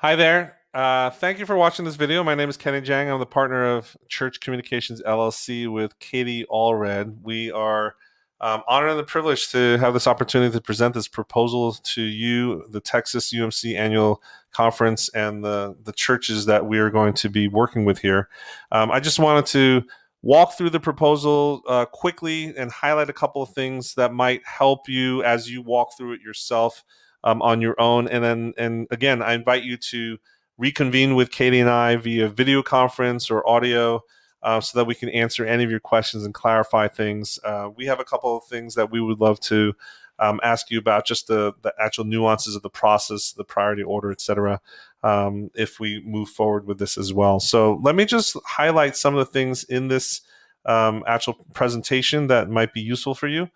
Hi there. Thank you for watching this video. My name is Kenny Jang. I'm the partner of Church Communications LLC with Katie Allred. We are honored and privileged to have this opportunity to present this proposal to you, the Texas UMC annual conference, and the churches that we are going to be working with here. I just wanted to walk through the proposal quickly and highlight a couple of things that might help you as you walk through it yourself on your own. And again, I invite you to reconvene with Katie and I via video conference or audio so that we can answer any of your questions and clarify things. We have a couple of things that we would love to ask you about, just the actual nuances of the process, the priority order, etc. If we move forward with this as well. So let me just highlight some of the things in this actual presentation that might be useful for you.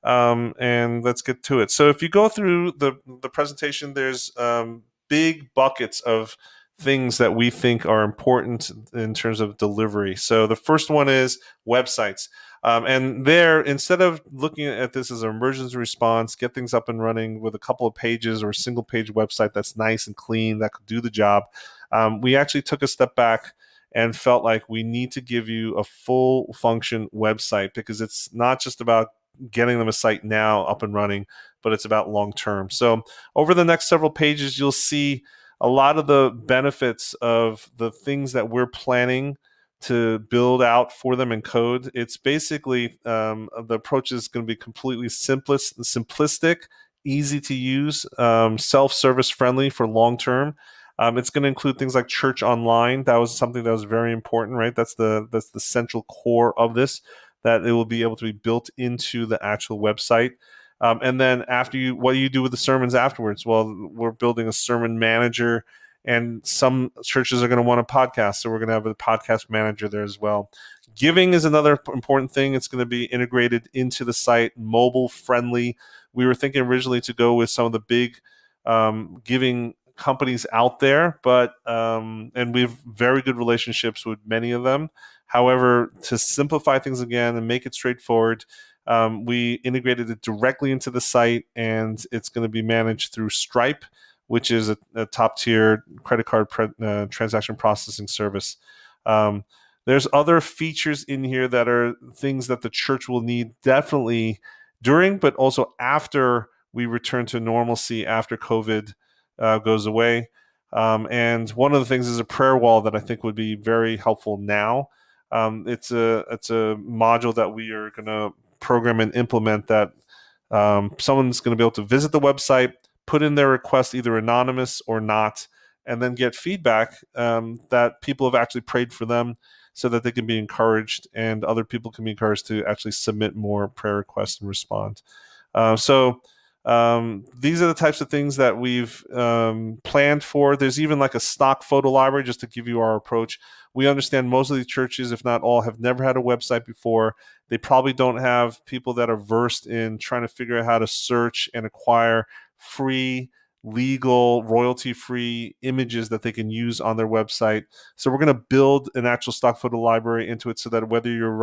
And let's get to it. So if you go through the presentation, there's big buckets of things that we think are important in terms of delivery. So the first one is websites. And there, instead of looking at this as an emergency response, get things up and running with a couple of pages or a single page website that's nice and clean, that could do the job, we actually took a step back and felt like we need to give you a full function website, because it's not just about getting them a site now up and running, but it's about long term. So over the next several pages, you'll see a lot of the benefits of the things that we're planning to build out for them in code. It's basically the approach is going to be completely simplistic, easy to use, self-service friendly for long term. It's going to include things like Church Online. That was something that was very important, right? That's the central core of this, that it will be able to be built into the actual website. And then after you, what do you do with the sermons afterwards? Well, we're building a sermon manager, and some churches are going to want a podcast, so we're going to have a podcast manager there as well. Giving is another important thing. It's going to be integrated into the site, mobile friendly. We were thinking originally to go with some of the big giving companies out there, but and we have very good relationships with many of them. However, to simplify things again and make it straightforward, we integrated it directly into the site, and it's going to be managed through Stripe, which is a top tier credit card transaction processing service. Um, there's other features in here that are things that the church will need definitely during, but also after we return to normalcy, after COVID goes away. And one of the things is a prayer wall that I think would be very helpful now. It's a module that we are going to program and implement, that someone's going to be able to visit the website, put in their request, either anonymous or not, and then get feedback that people have actually prayed for them, so that they can be encouraged, and other people can be encouraged to actually submit more prayer requests and respond. So these are the types of things that we've planned for. There's even like a stock photo library, just to give you our approach. We understand most of these churches, if not all, have never had a website before. They probably don't have people that are versed in trying to figure out how to search and acquire free, legal, royalty-free images that they can use on their website. So we're going to build an actual stock photo library into it, so that whether you're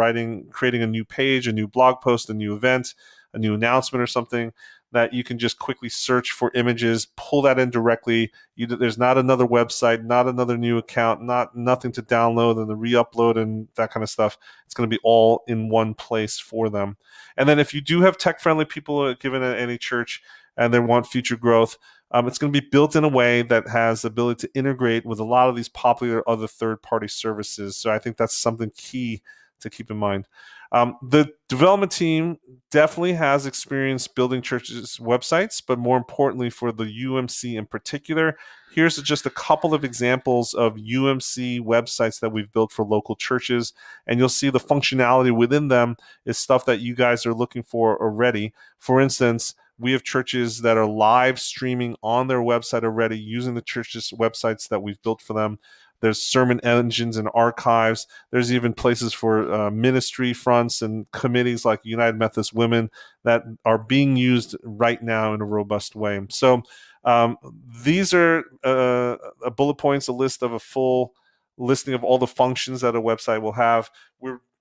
creating a new page, a new blog post, a new event, a new announcement or something, that you can just quickly search for images, pull that in directly. There's not another website, not another new account, nothing to download and the re-upload and that kind of stuff. It's going to be all in one place for them. And then if you do have tech-friendly people given at any church and they want future growth, it's going to be built in a way that has the ability to integrate with a lot of these popular other third-party services. So I think that's something key to keep in mind. The development team definitely has experience building churches' websites, but more importantly, for the UMC in particular, here's just a couple of examples of UMC websites that we've built for local churches, and you'll see the functionality within them is stuff that you guys are looking for already. For instance, we have churches that are live streaming on their website already using the church's websites that we've built for them. There's sermon engines and archives. There's even places for ministry fronts and committees like United Methodist Women that are being used right now in a robust way. So these are bullet points, a list of a full listing of all the functions that a website will have.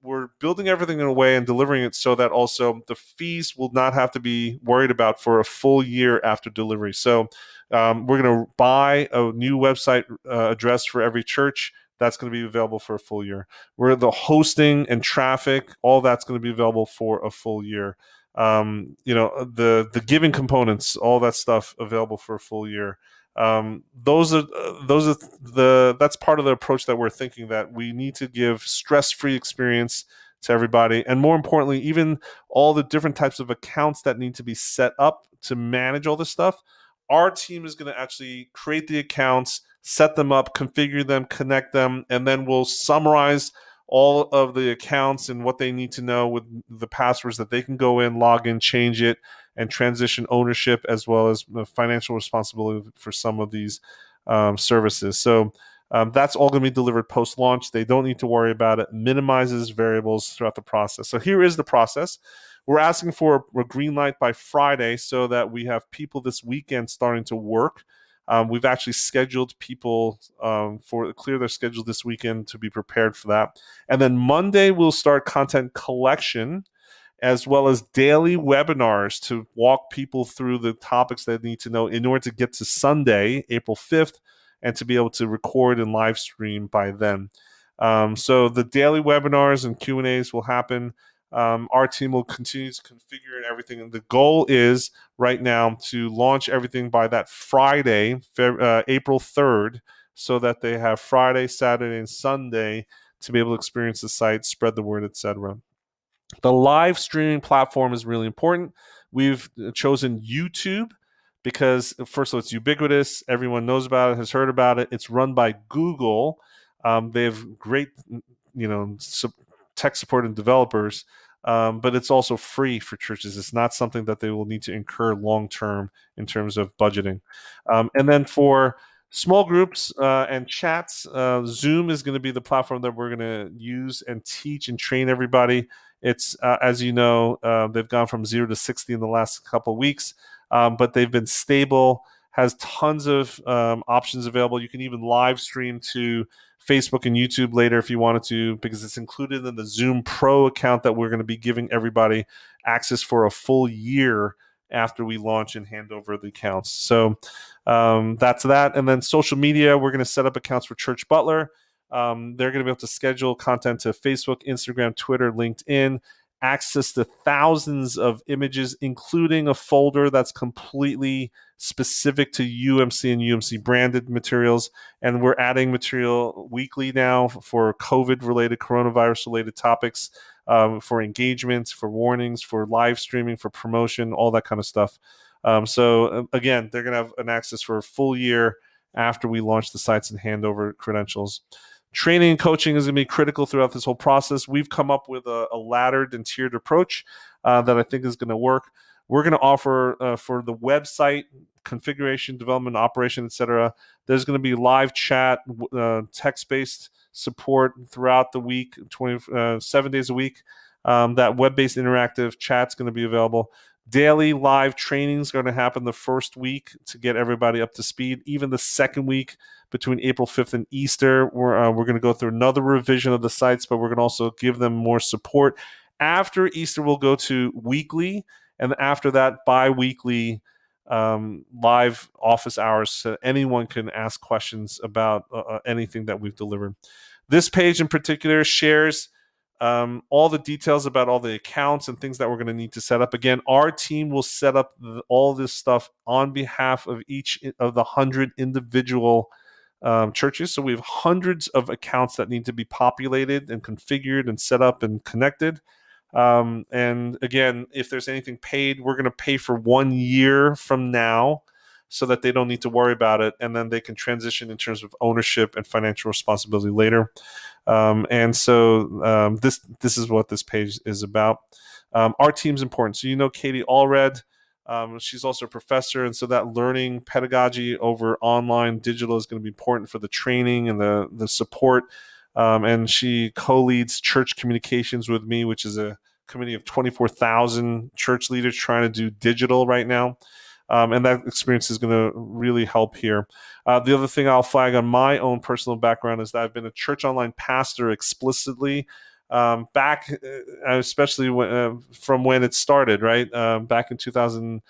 We're building everything in a way and delivering it so that also the fees will not have to be worried about for a full year after delivery. So We're going to buy a new website address for every church. That's going to be available for a full year. Where the hosting and traffic, all that's going to be available for a full year. The giving components, all that stuff available for a full year. That's part of the approach that we're thinking, that we need to give stress-free experience to everybody, and more importantly, even all the different types of accounts that need to be set up to manage all this stuff. Our team is going to actually create the accounts, set them up, configure them, connect them, and then we'll summarize all of the accounts and what they need to know with the passwords that they can go in, log in, change it, and transition ownership as well as the financial responsibility for some of these services. So that's all going to be delivered post-launch. They don't need to worry about it. Minimizes variables throughout the process. So here is the process. We're asking for a green light by Friday so that we have people this weekend starting to work. We've actually scheduled people for clear their schedule this weekend to be prepared for that. And then Monday, we'll start content collection as well as daily webinars to walk people through the topics they need to know in order to get to Sunday, April 5th, and to be able to record and live stream by then. So the daily webinars and Q&As will happen. Our team will continue to configure and everything. And the goal is right now to launch everything by that Friday, April 3rd, so that they have Friday, Saturday, and Sunday to be able to experience the site, spread the word, etc. The live streaming platform is really important. We've chosen YouTube because, first of all, it's ubiquitous. Everyone knows about it, has heard about it. It's run by Google. They have great, tech support and developers, but it's also free for churches. It's not something that they will need to incur long term in terms of budgeting. And then for small groups and chats, Zoom is going to be the platform that we're going to use and teach and train everybody. It's as you know, they've gone from 0 to 60 in the last couple of weeks, but they've been stable. Has tons of options available. You can even live stream to Facebook and YouTube later if you wanted to, because it's included in the Zoom Pro account that we're going to be giving everybody access for a full year after we launch and hand over the accounts. So that's that. And then social media, we're going to set up accounts for Church Butler. They're going to be able to schedule content to Facebook, Instagram, Twitter, LinkedIn, access to thousands of images, including a folder that's completely specific to UMC and UMC branded materials. And we're adding material weekly now for COVID related, coronavirus related topics, for engagements, for warnings, for live streaming, for promotion, all that kind of stuff. So again, they're going to have an access for a full year after we launch the sites and hand over credentials. Training and coaching is going to be critical throughout this whole process. We've come up with a laddered and tiered approach that I think is going to work. We're going to offer for the website configuration, development, operation, etc. There's going to be live chat, text-based support throughout the week, 7 days a week. That web-based interactive chat's going to be available. Daily live training is going to happen the first week to get everybody up to speed. Even the second week between April 5th and Easter, we're going to go through another revision of the sites, but we're going to also give them more support. After Easter, we'll go to weekly, and after that, bi-weekly live office hours so anyone can ask questions about anything that we've delivered. This page in particular shares all the details about all the accounts and things that we're going to need to set up. Again, our team will set up all this stuff on behalf of each of the 100 individual churches. So we have hundreds of accounts that need to be populated and configured and set up and connected. And again, if there's anything paid, we're going to pay for 1 year from now so that they don't need to worry about it. And then they can transition in terms of ownership and financial responsibility later. This is what this page is about. Our team's important. So you know Katie Allred. She's also a professor, and so that learning pedagogy over online digital is going to be important for the training and the support. And she co-leads church communications with me, which is a committee of 24,000 church leaders trying to do digital right now. And that experience is going to really help here. The other thing I'll flag on my own personal background is that I've been a church online pastor explicitly back, especially from when it started, right? Back in 2000,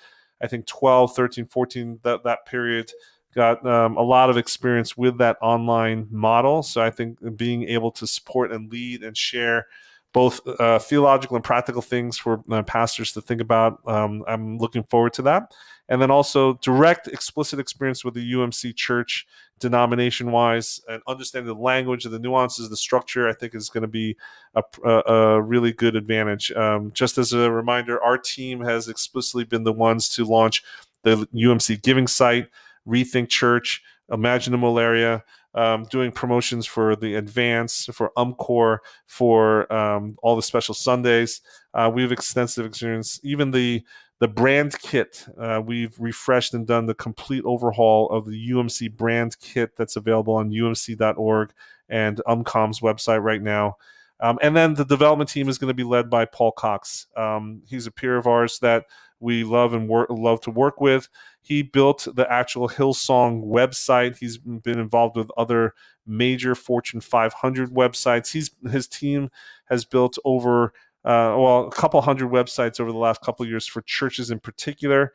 I think 12, 13, 14, that period, got a lot of experience with that online model. So I think being able to support and lead and share both theological and practical things for pastors to think about. I'm looking forward to that. And then also direct, explicit experience with the UMC church, denomination wise, and understanding the language and the nuances, the structure, I think is going to be a really good advantage. Just as a reminder, our team has explicitly been the ones to launch the UMC giving site, Rethink Church, Imagine the Malaria, doing promotions for the Advance, for UMCOR, for all the special Sundays. We have extensive experience. Even the brand kit, we've refreshed and done the complete overhaul of the UMC brand kit that's available on umc.org and UMCOM's website right now. And then the development team is going to be led by Paul Cox. He's a peer of ours that we love and love to work with. He built the actual Hillsong website. He's been involved with other major Fortune 500 websites. His team has built over a couple hundred websites over the last couple of years for churches in particular.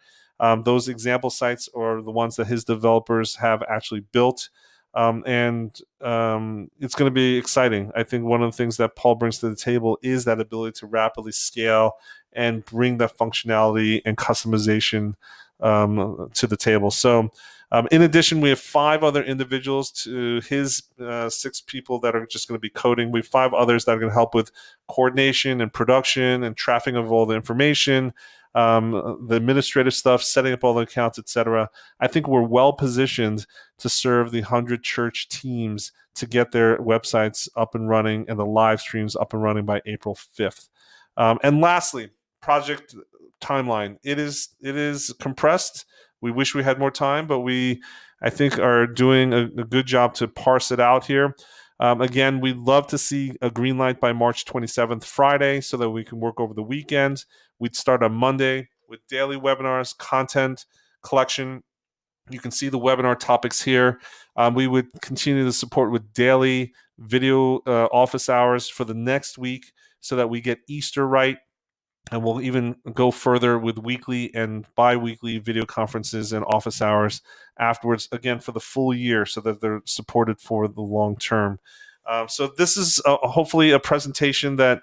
Those example sites are the ones that his developers have actually built. And it's going to be exciting. I think one of the things that Paul brings to the table is that ability to rapidly scale and bring that functionality and customization to the table. So in addition, we have 5 other individuals to his 6 people that are just going to be coding. We have 5 others that are going to help with coordination and production and trafficking of all the information, the administrative stuff, setting up all the accounts, etc. I think we're well positioned to serve the 100 church teams to get their websites up and running and the live streams up and running by April 5th. And lastly, project timeline. It is compressed. We wish we had more time, but I think, are doing a good job to parse it out here. Again, we'd love to see a green light by March 27th, Friday, so that we can work over the weekend. We'd start on Monday with daily webinars, content collection. You can see the webinar topics here. We would continue to support with daily video office hours for the next week so that we get Easter right. And we'll even go further with weekly and bi-weekly video conferences and office hours afterwards, again, for the full year so that they're supported for the long term. So this is hopefully a presentation that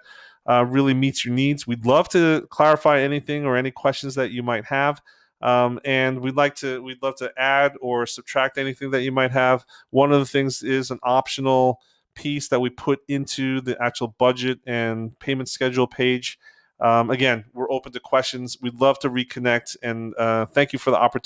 really meets your needs. We'd love to clarify anything or any questions that you might have. And we'd love to add or subtract anything that you might have. One of the things is an optional piece that we put into the actual budget and payment schedule page. Again, we're open to questions. We'd love to reconnect, and thank you for the opportunity